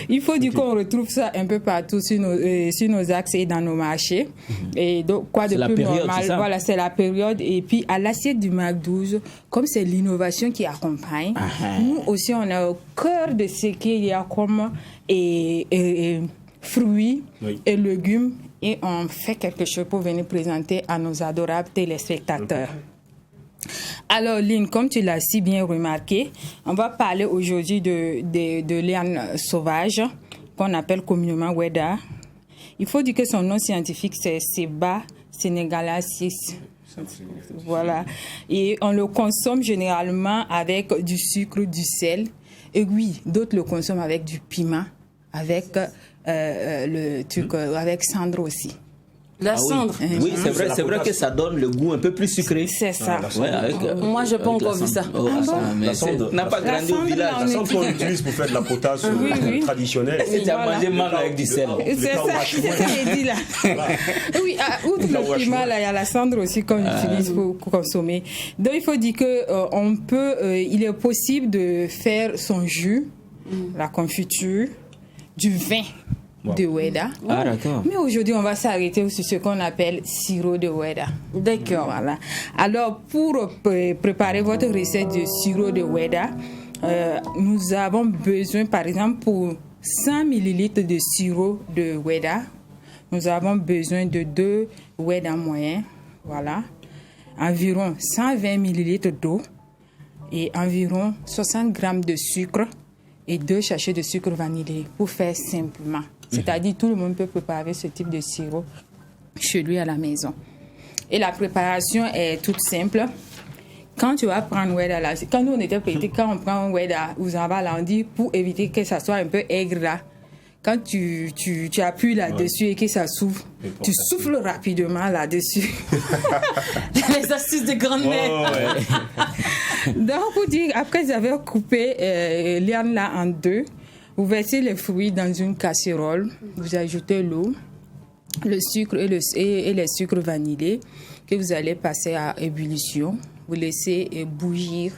Il faut dire qu'on retrouve ça un peu partout sur nos axes et dans nos marchés. Et donc, quoi de C'est la plus période, normal? c'est ça? Voilà, c'est la période. Et puis, à l'assiette du MAC 12, comme c'est l'innovation qui accompagne, nous aussi, on est au cœur de ce qu'il y a comme fruits et légumes. Et on fait quelque chose pour venir présenter à nos adorables téléspectateurs. Alors, Lynn, comme tu l'as si bien remarqué, on va parler aujourd'hui de liane sauvage qu'on appelle communément Weda, Il faut dire que son nom scientifique, c'est Ceiba senegalacis. Voilà. Et on le consomme généralement avec du sucre, du sel. Et oui, d'autres le consomment avec du piment, avec le truc, avec cendre aussi. La cendre. Oui, c'est vrai que ça donne le goût un peu plus sucré. C'est ça. Ouais, moi, je n'ai pas encore vu ça. Mais ça n'a pas grandi au village. La cendre qu'on utilise pour faire de la potasse traditionnelle. Et tu as mangé mal avec du sel. C'est ça, c'est ce que j'ai dit là. Oui, outre le piment, il y a la cendre aussi qu'on utilise pour consommer. Donc, il faut dire que il est possible de faire son jus, la confiture, du vin. De Weda. Ah, d'accord. Mais aujourd'hui, on va s'arrêter sur ce qu'on appelle sirop de Weda. D'accord. Voilà. Alors, pour préparer votre recette de sirop de Weda, nous avons besoin, par exemple, pour 100 ml de sirop de Weda, nous avons besoin de 2 Weda moyens. Voilà. Environ 120 ml d'eau et environ 60 g de sucre et 2 sachets de sucre vanillé pour faire simplement. C'est-à-dire tout le monde peut préparer ce type de sirop chez lui à la maison. Et la préparation est toute simple. Quand tu vas prendre Weda là, quand nous on était petits, quand on prend un Weda, on dit pour éviter que ça soit un peu aigre là, quand tu appuies là-dessus et que ça s'ouvre, tu souffles rapidement là-dessus. Les astuces de grand-mère. Donc, pour dire, après vous avez coupé l'herbe là en deux, vous versez les fruits dans une casserole, vous ajoutez l'eau, le sucre et les sucres vanillés que vous allez passer à ébullition. Vous laissez bouillir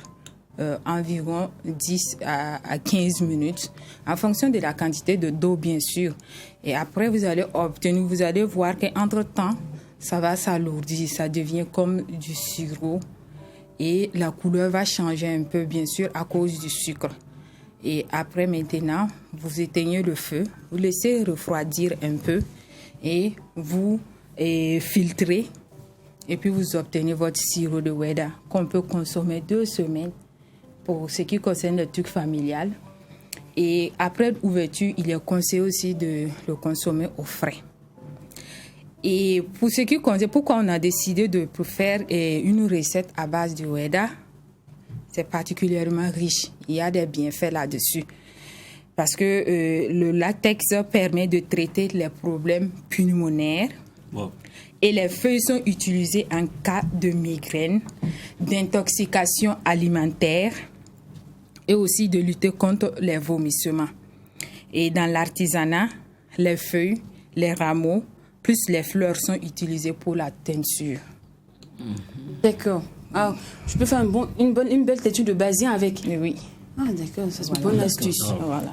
environ 10 à 15 minutes en fonction de la quantité d'eau bien sûr. Et après vous allez voir qu'entre-temps ça va s'alourdir, ça devient comme du sirop et la couleur va changer un peu bien sûr à cause du sucre. Et après maintenant, vous éteignez le feu, vous laissez refroidir un peu et vous filtrez. Et puis vous obtenez votre sirop de Weda qu'on peut consommer 2 semaines pour ce qui concerne le truc familial. Et après l'ouverture, il est conseillé aussi de le consommer au frais. Et pour ce qui concerne, pourquoi on a décidé de faire une recette à base de Weda, c'est particulièrement riche. Il y a des bienfaits là-dessus. Parce que le latex permet de traiter les problèmes pulmonaires. Wow. Et les feuilles sont utilisées en cas de migraine, d'intoxication alimentaire et aussi de lutter contre les vomissements. Et dans l'artisanat, les feuilles, les rameaux, plus les fleurs sont utilisées pour la teinture. D'accord. Ah, je peux faire une belle teinture de basien avec. Oui. Ah, d'accord, ça c'est une bonne astuce. Voilà.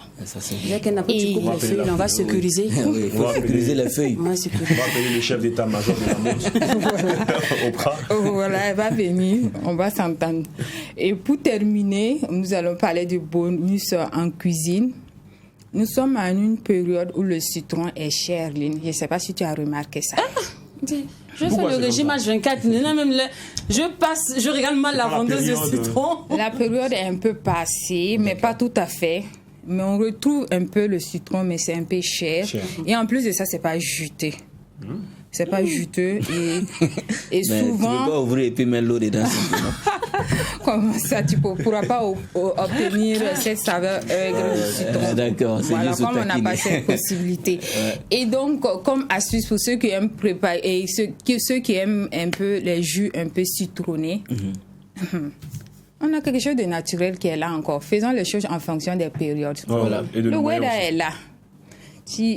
Dès qu'elle n'a pas tu coupes les feuilles, on va sécuriser. Oui, il faut sécuriser les feuilles. On va appeler le chef d'état-major de la Mons. Oprah. Voilà, elle va venir, on va s'entendre. Et pour terminer, nous allons parler du bonus en cuisine. Nous sommes à une période où le citron est cher, Lynn. Je ne sais pas si tu as remarqué ça. Je fais le régime H24. Je regarde mal la vendeuse de citron. La période est un peu passée, mais pas tout à fait. Mais on retrouve un peu le citron, mais c'est un peu cher. Et en plus de ça, c'est pas juteux. C'est pas juteux et souvent. Tu peux pas ouvrir et puis mettre l'eau dedans. Comment ça, tu ne pourras pas obtenir cette saveur du citron. D'accord, c'est voilà, juste comme on n'a pas cette possibilité. Et donc, comme astuce pour ceux qui aiment préparer et ceux qui aiment un peu les jus un peu citronnés, on a quelque chose de naturel qui est là encore. Faisons les choses en fonction des périodes. Voilà. Le Weda est là.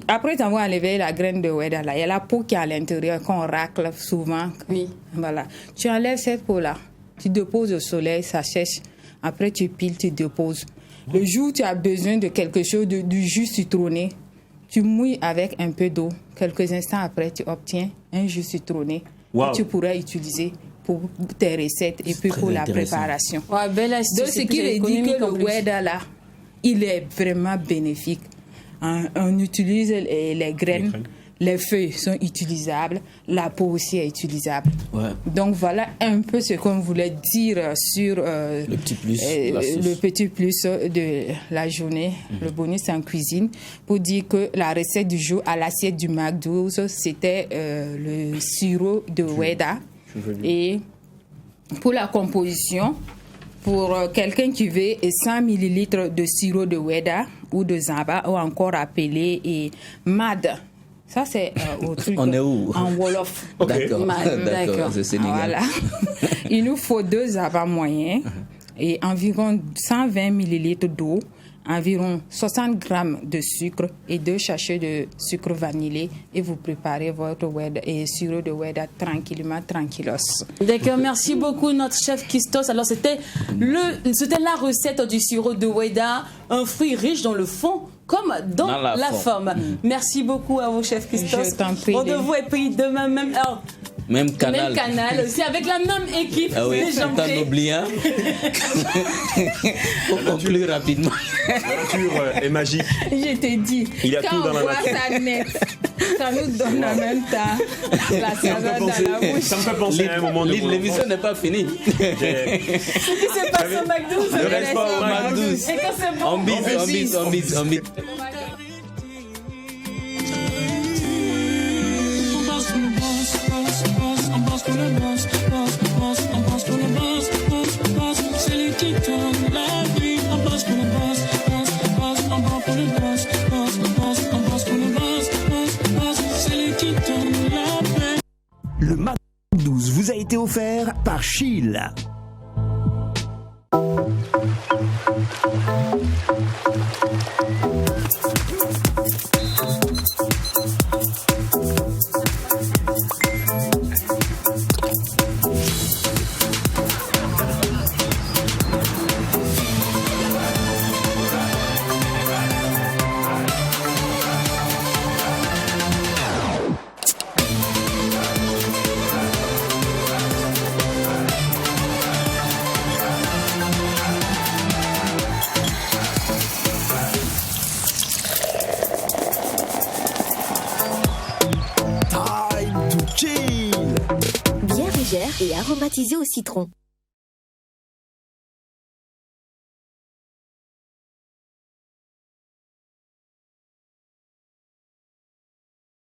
Après avoir enlevé la graine de Weda, là, il y a la peau qui est à l'intérieur qu'on racle souvent. Oui. Voilà. Tu enlèves cette peau-là, tu déposes au soleil, ça sèche. Après, tu piles, tu déposes. Le jour où tu as besoin de quelque chose, du jus citronné, tu mouilles avec un peu d'eau. Quelques instants après, tu obtiens un jus citronné que tu pourrais utiliser pour tes recettes et puis pour la préparation. Ouais, belle astuce. Donc, ce qui veut dire que le Weda, là, il est vraiment bénéfique. On utilise les graines. les feuilles sont utilisables, la peau aussi est utilisable. Ouais. Donc voilà un peu ce qu'on voulait dire sur Le petit plus, le petit plus de la journée, le bonus en cuisine, pour dire que la recette du jour à l'assiette du McDo, c'était le sirop de Weda. Et pour la composition, pour quelqu'un qui veut 100 ml de sirop de Weda ou de Zamba, ou encore appelé Mad. Ça, c'est au truc. On est où? En Wolof. D'accord. D'accord. C'est Sénégal. Voilà. Il nous faut 2 Zamba moyens et environ 120 ml d'eau, environ 60 grammes de sucre et 2 sachets de sucre vanillé, et vous préparez votre Weda et sirop de Weda tranquillement, tranquillos. D'accord, merci beaucoup notre chef Christos. Alors c'était la recette du sirop de Weda, un fruit riche dans le fond comme dans la forme. Merci beaucoup à vous chef Christos. Je t'en prie. Rendez-vous est pris demain même heure. Même canal. Même canal, c'est avec la même équipe. Ah oui, déjà t'en fait. oublies un. Pour conclure rapidement. La nature est magique. Je t'ai dit, Il y a quand tout dans on la voit nature. ça net, ça nous donne en même temps la salade dans la bouche. Ça me fait penser à un moment de mon L'émission n'est pas finie. Ce qui se passe au McDo, Ne reste pas au McDo. et quand c'est bon, On bise. C'est lui qui tourne la vie. On passe pour le boss, on va pour le boss, on passe pour le boss, c'est lui qui tourne la paix. Le Mac 12 vous a été offert par Chill. Bien légère et aromatisée au citron.